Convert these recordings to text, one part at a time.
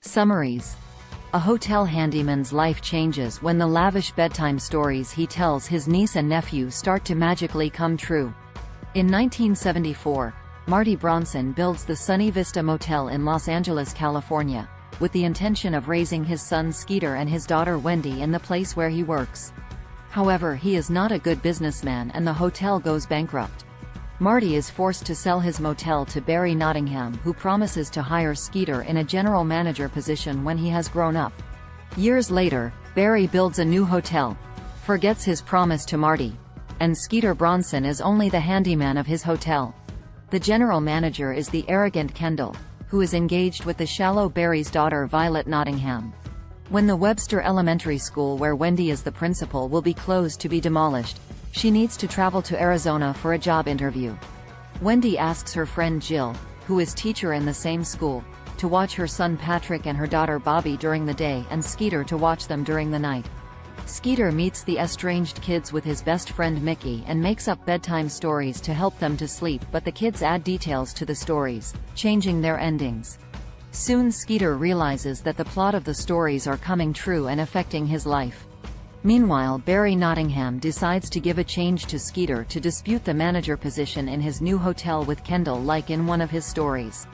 Summaries. A hotel handyman's life changes when the lavish bedtime stories he tells his niece and nephew start to magically come true. In 1974, Marty Bronson builds the Sunny Vista Motel in Los Angeles, California, with the intention of raising his son Skeeter and his daughter Wendy in the place where he works. However, he is not a good businessman and the hotel goes bankrupt. Marty is forced to sell his motel to Barry Nottingham, who promises to hire Skeeter in a general manager position when he has grown up. Years later, Barry builds a new hotel, forgets his promise to Marty, and Skeeter Bronson is only the handyman of his hotel. The general manager is the arrogant Kendall, who is engaged with the shallow Barry's daughter Violet Nottingham. When the Webster Elementary School where Wendy is the principal will be closed to be demolished, she needs to travel to Arizona for a job interview. Wendy asks her friend Jill, who is teacher in the same school, to watch her son Patrick and her daughter Bobby during the day and Skeeter to watch them during the night. Skeeter meets the estranged kids with his best friend Mickey and makes up bedtime stories to help them to sleep, but the kids add details to the stories, changing their endings. Soon Skeeter realizes that the plot of the stories are coming true and affecting his life. Meanwhile, Barry Nottingham decides to give a change to Skeeter to dispute the manager position in his new hotel with Kendall, like in one of his stories.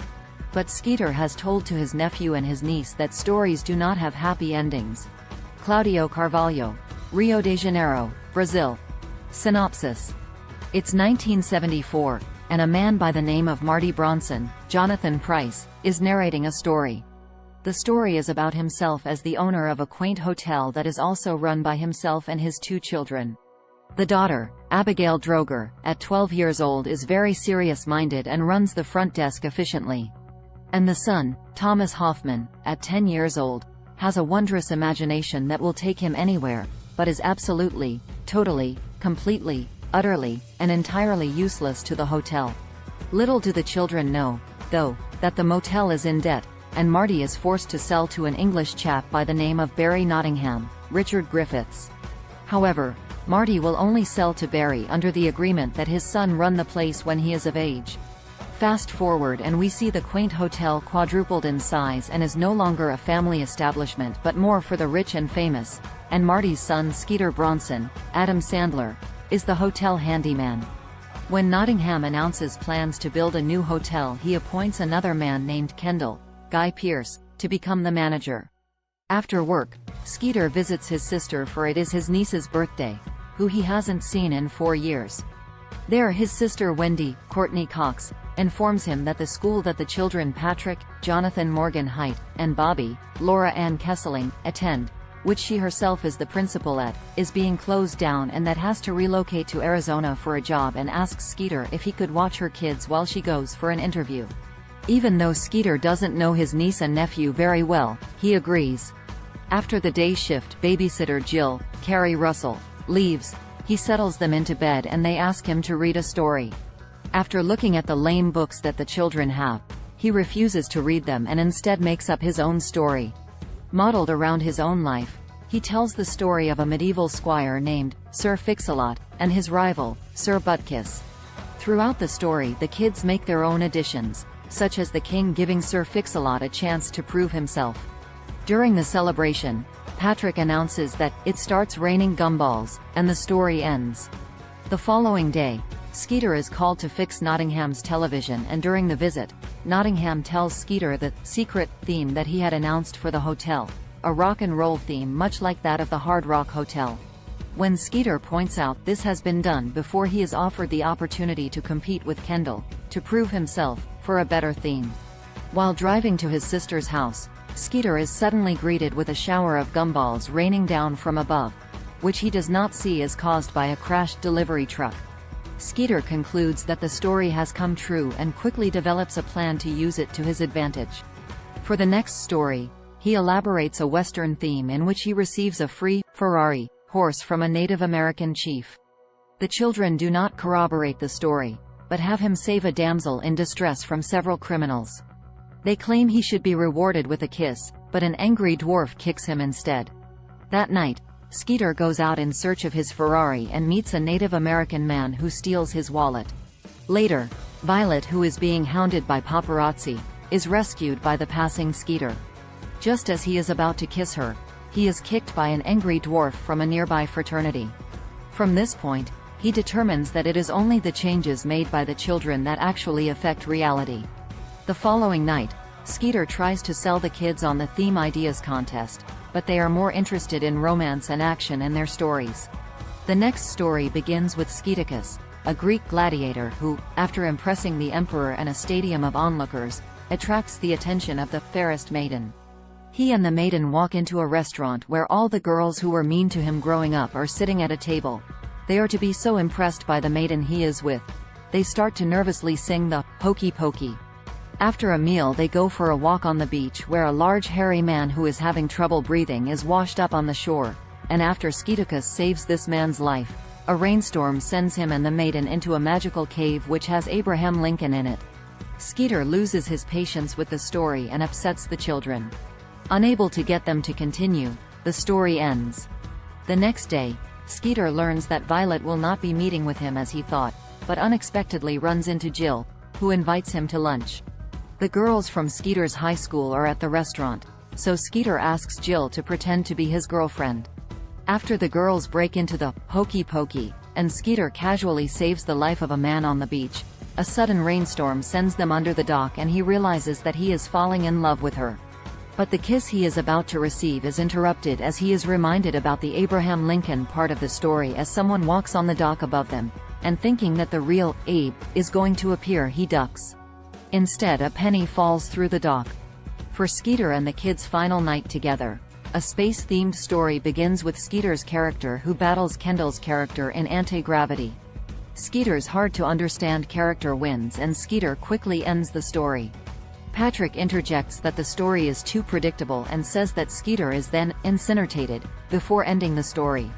But Skeeter has told to his nephew and his niece that stories do not have happy endings. Claudio Carvalho, Rio de Janeiro, Brazil. Synopsis. It's 1974, and a man by the name of Marty Bronson, Jonathan Price, is narrating a story. The story is about himself as the owner of a quaint hotel that is also run by himself and his two children. The daughter, Abigail Droger, at 12 years old, is very serious-minded and runs the front desk efficiently. And the son, Thomas Hoffman, at 10 years old, has a wondrous imagination that will take him anywhere, but is absolutely, totally, completely, utterly, and entirely useless to the hotel. Little do the children know, though, that the motel is in debt, and Marty is forced to sell to an English chap by the name of Barry Nottingham, Richard Griffiths. However, Marty will only sell to Barry under the agreement that his son run the place when he is of age. Fast forward and we see the quaint hotel quadrupled in size and is no longer a family establishment but more for the rich and famous, and Marty's son Skeeter Bronson, Adam Sandler, is the hotel handyman. When Nottingham announces plans to build a new hotel, he appoints another man named Kendall, Guy Pearce, to become the manager. After work, Skeeter visits his sister, for it is his niece's birthday, who he hasn't seen in 4 years. There his sister Wendy, Courtney Cox, informs him that the school that the children Patrick, Jonathan Morgan Height, and Bobby, Laura Ann Kesseling, attend, which she herself is the principal at, is being closed down and that has to relocate to Arizona for a job, and asks Skeeter if he could watch her kids while she goes for an interview. Even though Skeeter doesn't know his niece and nephew very well, he agrees. After the day shift, babysitter Jill, Carrie Russell, leaves, he settles them into bed and they ask him to read a story. After looking at the lame books that the children have, he refuses to read them and instead makes up his own story. Modeled around his own life, he tells the story of a medieval squire named Sir Fix-a-Lot and his rival, Sir Buttkiss. Throughout the story, the kids make their own additions, such as the king giving Sir Fix-a-Lot a chance to prove himself. During the celebration, Patrick announces that it starts raining gumballs, and the story ends. The following day, Skeeter is called to fix Nottingham's television, and during the visit, Nottingham tells Skeeter the secret theme that he had announced for the hotel, a rock and roll theme much like that of the Hard Rock Hotel. When Skeeter points out this has been done before, he is offered the opportunity to compete with Kendall, to prove himself, for a better theme. While driving to his sister's house, Skeeter is suddenly greeted with a shower of gumballs raining down from above, which he does not see is caused by a crashed delivery truck. Skeeter concludes that the story has come true and quickly develops a plan to use it to his advantage. For the next story, he elaborates a Western theme in which he receives a free Ferrari horse from a Native American chief. The children do not corroborate the story, but have him save a damsel in distress from several criminals. They claim he should be rewarded with a kiss, but an angry dwarf kicks him instead. That night, Skeeter goes out in search of his Ferrari and meets a Native American man who steals his wallet. Later, Violet, who is being hounded by paparazzi, is rescued by the passing Skeeter. Just as he is about to kiss her, he is kicked by an angry dwarf from a nearby fraternity. From this point, he determines that it is only the changes made by the children that actually affect reality. The following night, Skeeter tries to sell the kids on the Theme Ideas contest, but they are more interested in romance and action in their stories. The next story begins with Skeeticus, a Greek gladiator who, after impressing the emperor and a stadium of onlookers, attracts the attention of the fairest maiden. He and the maiden walk into a restaurant where all the girls who were mean to him growing up are sitting at a table. They are to be so impressed by the maiden he is with. They start to nervously sing the Hokey Pokey. After a meal they go for a walk on the beach where a large hairy man who is having trouble breathing is washed up on the shore, and after Skeeticus saves this man's life, a rainstorm sends him and the maiden into a magical cave which has Abraham Lincoln in it. Skeeter loses his patience with the story and upsets the children. Unable to get them to continue, the story ends. The next day, Skeeter learns that Violet will not be meeting with him as he thought, but unexpectedly runs into Jill, who invites him to lunch. The girls from Skeeter's high school are at the restaurant, so Skeeter asks Jill to pretend to be his girlfriend. After the girls break into the Hokey Pokey, and Skeeter casually saves the life of a man on the beach, a sudden rainstorm sends them under the dock and he realizes that he is falling in love with her. But the kiss he is about to receive is interrupted as he is reminded about the Abraham Lincoln part of the story as someone walks on the dock above them, and thinking that the real Abe is going to appear, he ducks. Instead, a penny falls through the dock. For Skeeter and the kids' final night together, a space-themed story begins with Skeeter's character who battles Kendall's character in anti-gravity. Skeeter's hard-to-understand character wins and Skeeter quickly ends the story. Patrick interjects that the story is too predictable and says that Skeeter is then incinerated, before ending the story.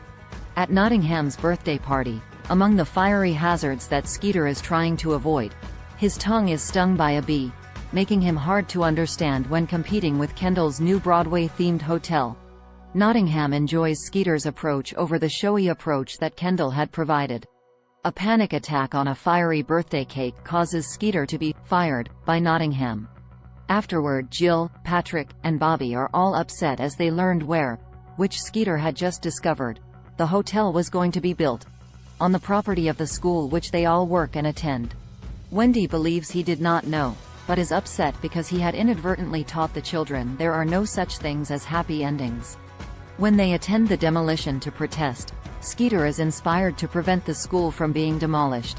At Nottingham's birthday party, among the fiery hazards that Skeeter is trying to avoid, his tongue is stung by a bee, making him hard to understand when competing with Kendall's new Broadway-themed hotel. Nottingham enjoys Skeeter's approach over the showy approach that Kendall had provided. A panic attack on a fiery birthday cake causes Skeeter to be fired by Nottingham. Afterward, Jill, Patrick, and Bobby are all upset as they learned which Skeeter had just discovered, the hotel was going to be built on the property of the school which they all work and attend. Wendy believes he did not know, but is upset because he had inadvertently taught the children there are no such things as happy endings. When they attend the demolition to protest, Skeeter is inspired to prevent the school from being demolished.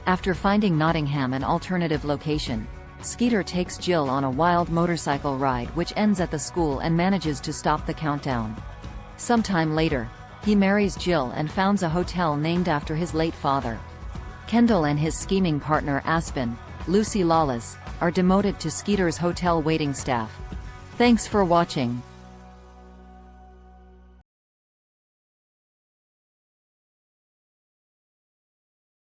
After finding Nottingham an alternative location, Skeeter takes Jill on a wild motorcycle ride which ends at the school and manages to stop the countdown. Sometime later, he marries Jill and founds a hotel named after his late father. Kendall and his scheming partner Aspen, Lucy Lawless, are demoted to Skeeter's hotel waiting staff. Thanks for watching.